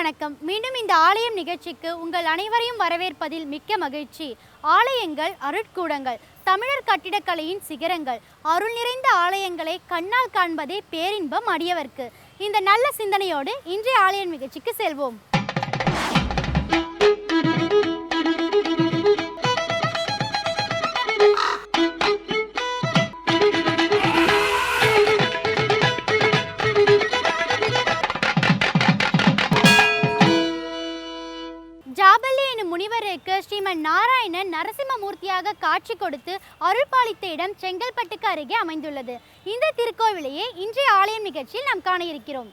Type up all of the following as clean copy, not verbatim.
வணக்கம். மீண்டும் இந்த ஆலயம் நிகழ்ச்சிக்கு உங்கள் அனைவரையும் வரவேற்பதில் மிக்க மகிழ்ச்சி. ஆலயங்கள் அருட்கூடங்கள், தமிழர் கட்டிடக்கலையின் சிகரங்கள், அருள் நிறைந்த ஆலயங்களை கண்ணால் காண்பதே பேரின்பம் அடியவர்க்கு. இந்த நல்ல சிந்தனையோடு இன்றைய ஆலயம் நிகழ்ச்சிக்கு செல்வோம். ஜாபல்லி எனும் முனிவருக்கு ஸ்ரீமன் நாராயணன் நரசிம்மமூர்த்தியாக காட்சி கொடுத்து அருள் பாலித்த இடம் செங்கல்பட்டுக்கு அருகே அமைந்துள்ளது. இந்த திருக்கோவிலையே இன்றைய ஆலயம் நிகழ்ச்சியில் நாம் காண இருக்கிறோம்.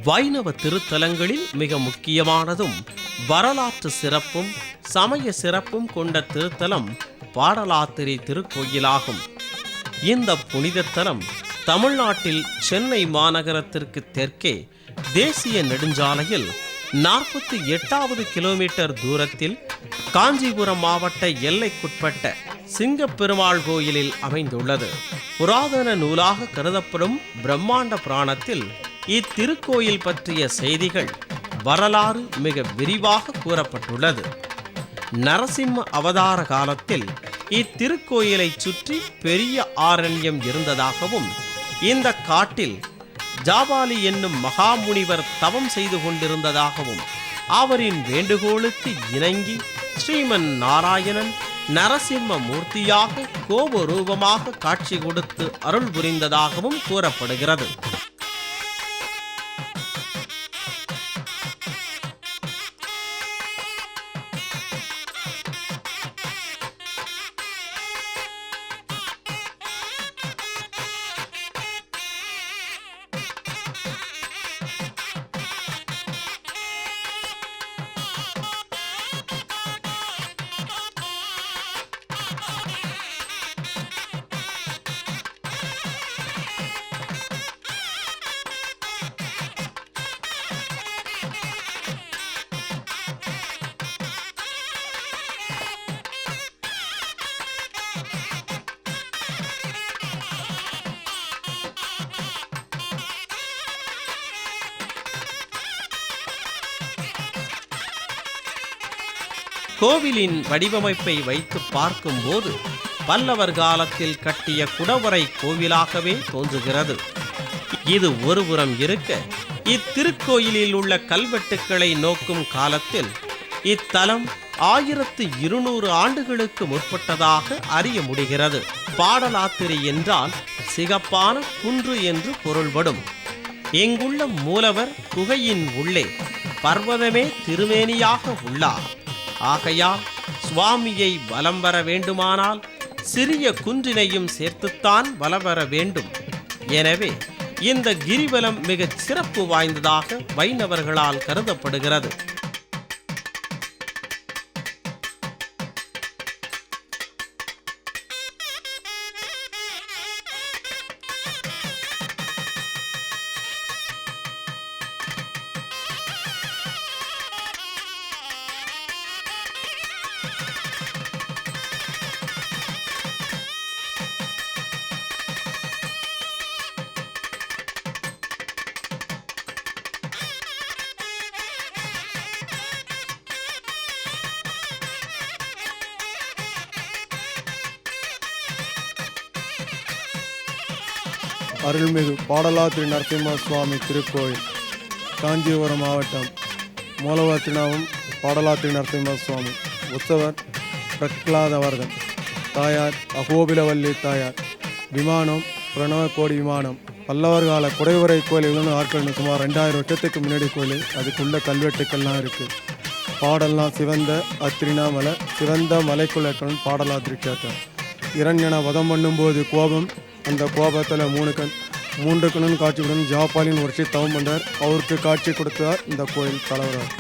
வைணவ திருத்தலங்களில் மிக முக்கியமானதும் வரலாற்று சிறப்பும் சமய சிறப்பும் கொண்ட திருத்தலம் பாடலாத்திரி திருக்கோயிலாகும். இந்த புனித தலம் தமிழ்நாட்டில் சென்னை மாநகரத்திற்கு தெற்கே தேசிய நெடுஞ்சாலையில் 48வது கிலோமீட்டர் தூரத்தில் காஞ்சிபுரம் மாவட்ட எல்லைக்குட்பட்ட சிங்கப்பெருமாள் கோயிலில் அமைந்துள்ளது. புராதன நூலாக கருதப்படும் பிரம்மாண்ட புராணத்தில் இத்திருக்கோயில் பற்றிய செய்திகள் வரலாறு மிக விரிவாக கூறப்பட்டுள்ளது. நரசிம்ம அவதார காலத்தில் இத்திருக்கோயிலை சுற்றி பெரிய ஆரண்யம் இருந்ததாகவும், இந்த காட்டில் ஜாபாலி என்னும் மகாமுனிவர் தவம் செய்து கொண்டிருந்ததாகவும், அவரின் வேண்டுகோளுக்கு இணங்கி ஸ்ரீமன் நாராயணன் நரசிம்ம மூர்த்தியாக கோபரூபமாக காட்சி கொடுத்து அருள் புரிந்ததாகவும் கூறப்படுகிறது. கோவிலின் வடிவமைப்பை வைத்து பார்க்கும்போது பல்லவர் காலத்தில் கட்டிய குடவரை கோவிலாகவே தோன்றுகிறது. இது ஒருபுறம் இருக்க, இத்திருக்கோயிலில் உள்ள கல்வெட்டுக்களை நோக்கும் காலத்தில் இத்தலம் 1200 ஆண்டுகளுக்கு முற்பட்டதாக அறிய முடிகிறது. பாடலாத்திரி என்றால் சிகப்பான குன்று என்று பொருள்படும். இங்குள்ள மூலவர் குகையின் உள்ளே பர்வதமே திருமேனியாக உள்ளார். ஆகையால் சுவாமியை வலம் வர வேண்டுமானால் சிறிய குன்றினையும் சேர்த்துத்தான் வலம் வர வேண்டும். எனவே இந்த கிரிவலம் மிகச் சிறப்பு வாய்ந்ததாக வைணவர்களால் கருதப்படுகிறது. அருள்மிகு பாடலாத்திரி நரசிம்ம சுவாமி திருக்கோயில், காஞ்சிபுரம் மாவட்டம், மூலவர் திருநாமம் பாடலாத்திரி நரசிம்ம சுவாமி. உற்சவர் பிரகலாதவர்தன். தாயார் அகோபிலவல்லி தாயார். விமானம் பிரணவ கோடி விமானம். பல்லவர் கால குடைவரை கோயில் இவ்வளோ ஆட்கள் சுமார் 2000 வருஷத்துக்கு முன்னாடி கோயில். அதுக்குள்ள கல்வெட்டுக்கள்லாம் இருக்குது. பாடல்லாம் சிவந்த அத்திரினாமலை, சிவந்த மலைக்குள்ளக்கணும் பாடலாத்திரி கேட்டார். இரண்யனை வதம் பண்ணும்போது கோபம், அந்த கோபத்தில் 3 கண்ணன் காட்சியுடன் ஜாபாலின் வருஷை தவம் பண்ணார். அவருக்கு காட்சி கொடுத்தார் இந்த கோயில் தலைவரார்.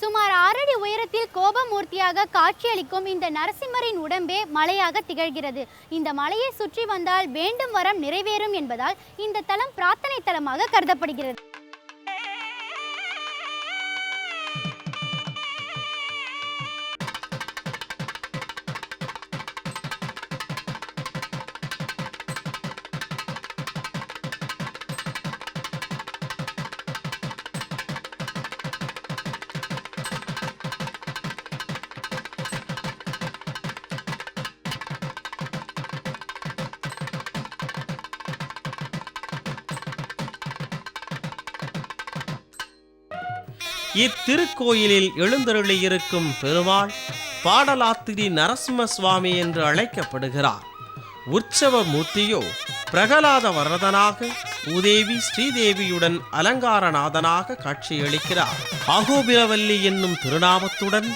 சுமார் 6 அடி உயரத்தில் கோபமூர்த்தியாக காட்சியளிக்கும் இந்த நரசிம்மரின் உடம்பே மலையாக திகழ்கிறது. இந்த மலையை சுற்றி வந்தால் வேண்டும் வரம் நிறைவேறும் என்பதால் இந்த தலம் பிரார்த்தனை தலமாக கருதப்படுகிறது. இத்திருக்கோயிலில் எழுந்தருளியிருக்கும் பெருமாள் பாடலாத்திரி நரசிம்ம சுவாமி என்று அழைக்கப்படுகிறார். உற்சவ மூர்த்தியோ பிரகலாத வரதனாக பூதேவி ஸ்ரீதேவியுடன் அலங்காரநாதனாக காட்சியளிக்கிறார். அகோபிலவல்லி என்னும் திருநாமத்துடன்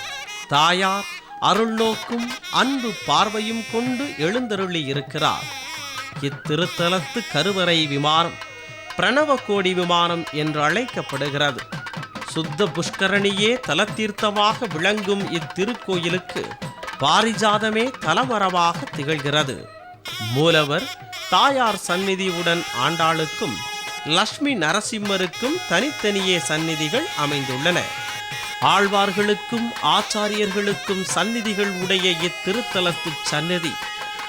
தாயார் அருள் நோக்கும் அன்பு பார்வையும் கொண்டு எழுந்தருளி இருக்கிறார். இத்திருத்தலத்து கருவறை விமானம் பிரணவ கோடி விமானம் என்று அழைக்கப்படுகிறது. சுத்த புஷ்கரணியே தலத்தீர்த்தமாக விளங்கும் இத்திருக்கோயிலுக்கு பாரிஜாதமே தலமரமாக திகழ்கிறது. மூலவர் தாயார் சந்நிதியுடன் ஆண்டாளுக்கும் லட்சுமி நரசிம்மருக்கும் தனித்தனியே சந்நிதிகள் அமைந்துள்ளன. ஆழ்வார்களுக்கும் ஆச்சாரியர்களுக்கும் சந்நிதிகள் உடைய இத்திருத்தலத்து சந்நிதி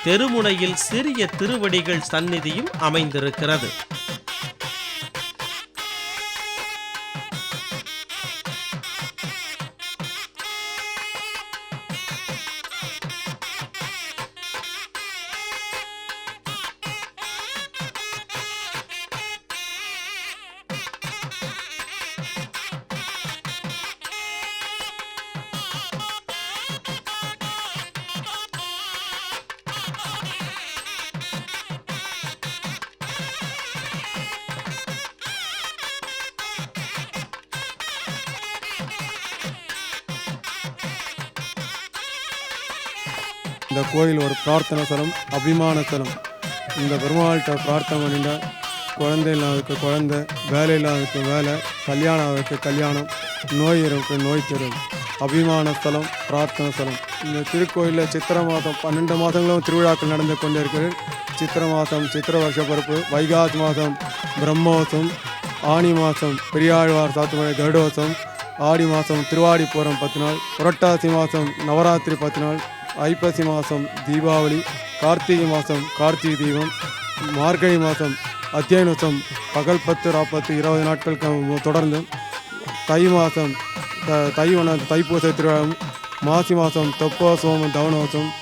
தெருமுனையில் சிறிய திருவடிகள் சந்நிதியும் அமைந்திருக்கிறது. இந்த கோயில் ஒரு பிரார்த்தனை ஸ்தலம், அபிமான ஸ்தலம். இந்த பெருமாள்கிட்ட பிரார்த்தனை பண்ணிட்டா குழந்தை இல்லாததுக்கு குழந்தை, வேலை இல்லாததுக்கு வேலை, கல்யாணம் ஆகிறதுக்கு கல்யாணம், நோய் இருக்கு நோய் தரும். அபிமான ஸ்தலம், பிரார்த்தனை ஸ்தலம். இந்த திருக்கோயிலில் சித்திரை மாதம் 12 மாதங்களும் திருவிழாக்கள் நடந்து கொண்டே இருக்கிறது. சித்திரை மாதம் சித்திரை வருஷ பிறப்பு, வைகாசி மாதம் பிரம்மோத்சவம், ஆனி மாதம் பெரியாழ்வார் சாத்துமலை கருடோத்சவம், ஆடி மாதம் திருவாடிப்பூரம் 10 நாள், புரட்டாசி மாதம் நவராத்திரி 10 நாள், ஐப்பசி மாதம் தீபாவளி, கார்த்திகை மாதம் கார்த்திகை தீபம், மார்கழி மாதம் அத்தியாயனோத்சவம் பகல் 10 ராப்பத்து 20 நாட்களுக்கு தொடர்ந்து, தை மாதம் தைப்பூச திருவிழாவும், மாசி மாதம் தெப்போத்சவம் தவனோத்சவம்,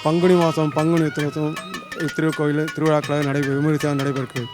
பங்குனி மாதம் பங்குனி உத்திரோத்சவம் திருக்கோயில் திருவிழாக்களாக விமரிசையாக நடைபெறுகிறது.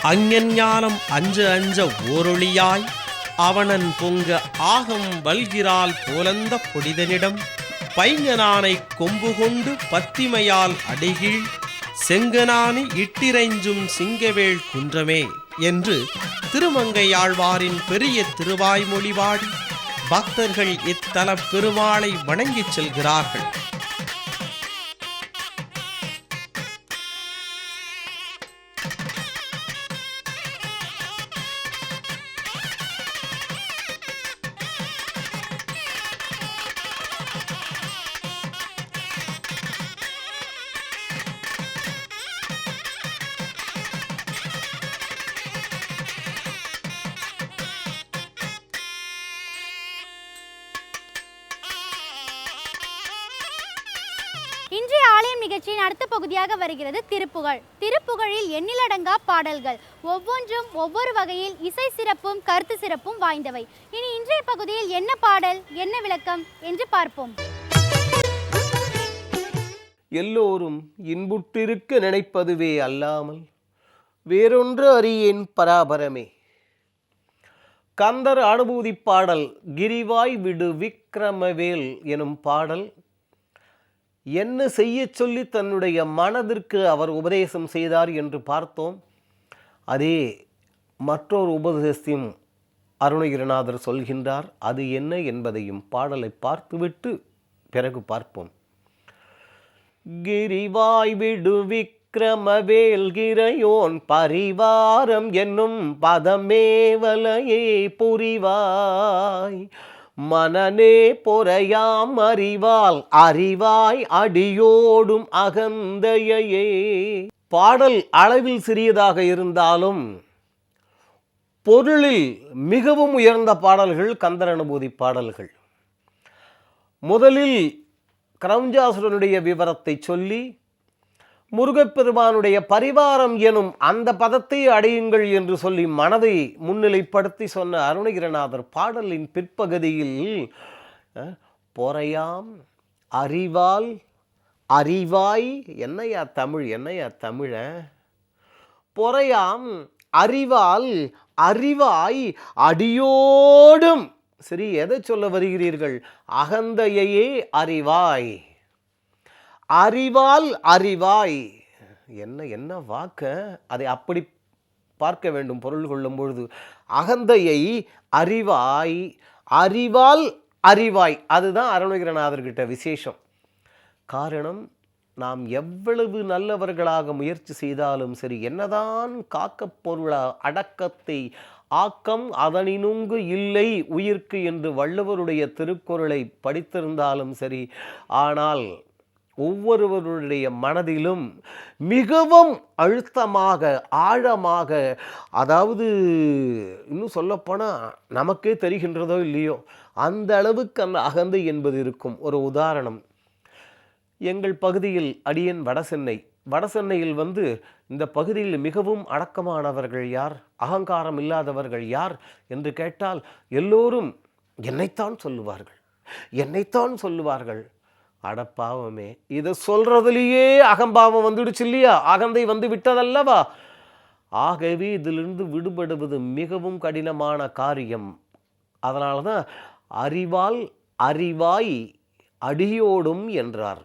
அஞ்ஞானம் அஞ்ச அஞ்ச ஓரொளியாய் அவனன் பொங்க ஆகம் வல்கிறால் போலந்த பொடிதனிடம் பைஞனானை கொம்பு கொண்டு பத்திமையால் அடிகீழ் செங்கனானி இட்டிரைஞ்சும் சிங்கவேள் குன்றமே என்று திருமங்கையாழ்வாரின் பெரிய திருவாய்மொழி பாடி பக்தர்கள் இத்தலப் பெருமாளை வணங்கிச் செல்கிறார்கள். இன்றைய ஆலயம் நிகழ்ச்சியின் அடுத்த பகுதியாக வருகிறது திருப்புகழ். திருப்புகழில் எண்ணிலடங்கா பாடல்கள், ஒவ்வொன்றும் ஒவ்வொரு வகையில் இசை சிறப்பும் கருத்து சிறப்பும் வாய்ந்தவை. இனி இன்றைய பகுதியில் என்ன பாடல், என்ன விளக்கம் என்று பார்ப்போம். எல்லோரும் இன்புற்றிருக்க நினைப்பதுவே அல்லாமல் வேறொன்று அறியேன் பராபரமே. கந்தர் அனுபூதி பாடல் கிரிவாய் விடு விக்ரமவேல் எனும் பாடல் என்ன செய்ய சொல்லி தன்னுடைய மனதிற்கு அவர் உபதேசம் செய்தார் என்று பார்த்தோம். அதே மற்றொரு உபதேசத்தையும் அருணகிரிநாதர் சொல்கின்றார். அது என்ன என்பதையும் பாடலை பார்த்துவிட்டு பிறகு பார்ப்போம். கிரிவாய் விடு விக்ரமவேல் கிரையோன் பரிவாரம் என்னும் பதமேவலையே புரிவாய் மனநே பொறையாம் அறிவால் அறிவாய் அடியோடும் அகந்தையே. பாடல் அளவில் சிறியதாக இருந்தாலும் பொருளில் மிகவும் உயர்ந்த பாடல்கள் கந்தர் அனுபூதி பாடல்கள். முதலில் கிரௌஞ்சாசுரனுடைய விவரத்தை சொல்லி முருகப்பெருமானுடைய பரிவாரம் எனும் அந்த பதத்தை அடையுங்கள் என்று சொல்லி மனதை முன்னிலைப்படுத்தி சொன்ன அருணகிரிநாதர் பாடலின் பிற்பகுதியில் பொறையாம் அறிவால் அறிவாய், என்னையா தமிழ், என்னையா தமிழ, பொறையாம் அறிவால் அறிவாய் அடியோடும். சரி, எதை சொல்ல வருகிறீர்கள்? அகந்தையே அறிவாய், அறிவால் அறிவாய். என்ன வாக்க, அதை அப்படி பார்க்க வேண்டும் பொருள் கொள்ளும் பொழுது. அகந்தையை அறிவாய், அறிவால் அறிவாய், அதுதான் அருணகிரிநாதர்கிட்ட விசேஷம். காரணம், நாம் எவ்வளவு நல்லவர்களாக முயற்சி செய்தாலும் சரி, என்னதான் காக்க பொருளா அடக்கத்தை ஆக்கம் அதனினுங்கு இல்லை உயிர்க்கு என்று வள்ளுவருடைய திருக்குறளை படித்திருந்தாலும் சரி, ஆனால் ஒவ்வொருவருடைய மனதிலும் மிகவும் அழுத்தமாக ஆழமாக, அதாவது இன்னும் சொல்லப்போனால் நமக்கே தெரிகின்றதோ இல்லையோ அந்த அளவுக்கு அந்த அகந்தை என்பது இருக்கும். ஒரு உதாரணம், எங்கள் பகுதியில் அடியன் வடசென்னையில் இந்த பகுதியில் மிகவும் அடக்கமானவர்கள் யார், அகங்காரம் இல்லாதவர்கள் யார் என்று கேட்டால் எல்லோரும் என்னைத்தான் சொல்லுவார்கள். அடப்பாவமே, இதை சொல்றதுலேயே அகம்பாவம் வந்துடுச்சு இல்லையா, அகந்தை வந்து விட்டதல்லவா. ஆகவே இதிலிருந்து விடுபடுவது மிகவும் கடினமான காரியம். அதனால தான் அறிவால் அறிவாய் அடியோடும் என்றார்.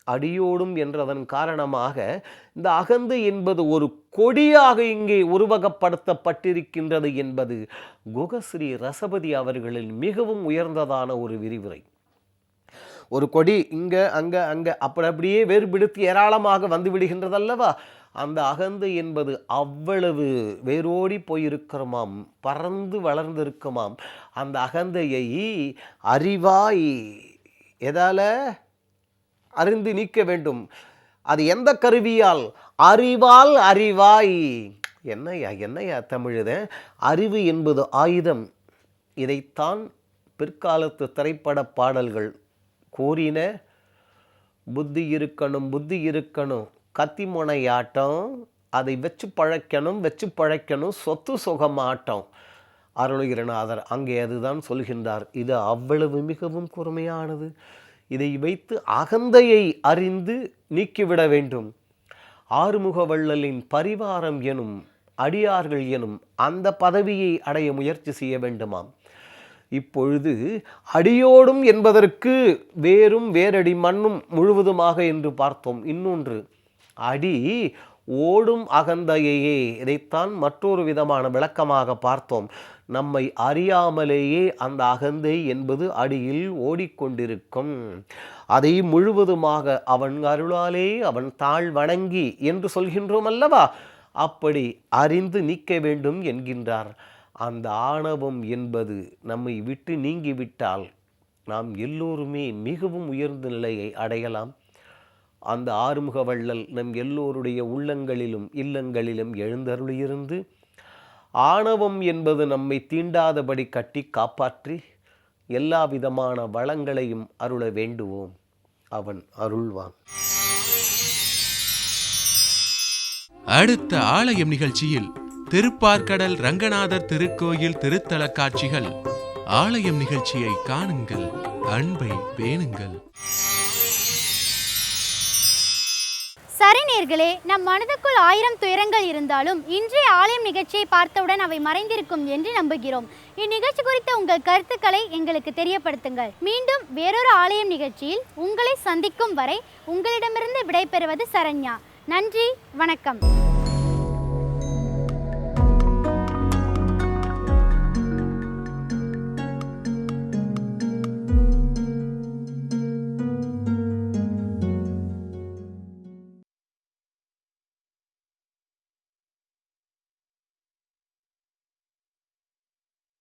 அடியோடும் என்றதன் காரணமாக இந்த அகந்தை என்பது ஒரு கொடியாக இங்கே உருவகப்படுத்தப்பட்டிருக்கின்றது என்பது குகஸ்ரீ ரசபதி அவர்களின் மிகவும் உயர்ந்ததான ஒரு விரிவுரை. ஒரு கொடி இங்கே அங்கே அப்படியே வேறுபிடித்து ஏராளமாக வந்து விடுகின்றதல்லவா. அந்த அகந்தை என்பது அவ்வளவு வேரோடி போயிருக்கிறோமாம், பறந்து வளர்ந்திருக்குமாம். அந்த அகந்தையை அறிவாய் எதால அறிந்து நீக்க வேண்டும். அது எந்த கருவியால்? அறிவால் அறிவாய். என்னையா தமிழுத? அறிவு என்பது ஆயுதம். இதைத்தான் பிற்காலத்து திரைப்பட பாடல்கள் கூறின. புத்தி இருக்கணும், கத்தி முனையாட்டம், அதை வச்சு பழைக்கணும், சொத்து சுகமாட்டம். அருணகிரிநாதர் அங்கே அதுதான் சொல்கின்றார். இது அவ்வளவு மிகவும் கூர்மையானது. இதை வைத்து அகந்தையை அறிந்து நீக்கிவிட வேண்டும். ஆறுமுகவள்ளலின் பரிவாரம் எனும் அடியார்கள் எனும் அந்த பதவியை அடைய முயற்சி செய்ய வேண்டுமாம். இப்பொழுது அடியோடும் என்பதற்கு வேறும் வேரடி மண்ணும் முழுவதுமாக என்று பார்த்தோம். இன்னொன்று, அடி ஓடும் அகந்தையே. இதைத்தான் மற்றொரு விதமான விளக்கமாக பார்த்தோம். நம்மை அறியாமலேயே அந்த அகந்தை என்பது அடியில் ஓடிக்கொண்டிருக்கும். அதை முழுவதுமாக அவன் அருளாலே அவன் தாழ் வணங்கி என்று சொல்கின்றோம் அல்லவா? அப்படி அறிந்து நீக்க வேண்டும் என்கின்றார். அந்த ஆணவம் என்பது நம்மை விட்டு நீங்கிவிட்டால் நாம் எல்லோருமே மிகவும் உயர்ந்த நிலையை அடையலாம். அந்த ஆறுமுக வள்ளல் நம் எல்லோருடைய உள்ளங்களிலும் இல்லங்களிலும் எழுந்தருளியிருந்து ஆணவம் என்பது நம்மை தீண்டாதபடி கட்டி காப்பாற்றி எல்லா விதமான வளங்களையும் அருள வேண்டுவோம். அவன் அருள்வான். அடுத்த ஆலயம் நிகழ்ச்சியில் திருப்பார்கடல் ரங்கநாதர் திருக்கோயில் திருத்தல காட்சிகள். ஆலயம் நிகழ்ச்சியை காணுங்கள், அன்பை பேணுங்கள். சரி நேயர்களே, நம் மனதுக்குள் 1000 துயரங்கள் இருந்தாலும் இன்றைய ஆலயம் நிகழ்ச்சியை பார்த்தவுடன் அவை மறைந்திருக்கும் என்று நம்புகிறோம். இந்நிகழ்ச்சி குறித்த உங்கள் கருத்துக்களை எங்களுக்கு தெரியப்படுத்துங்கள். மீண்டும் வேறொரு ஆலயம் நிகழ்ச்சியில் உங்களை சந்திக்கும் வரை உங்களிடமிருந்து விடைபெறுவது சரண்யா. நன்றி, வணக்கம்.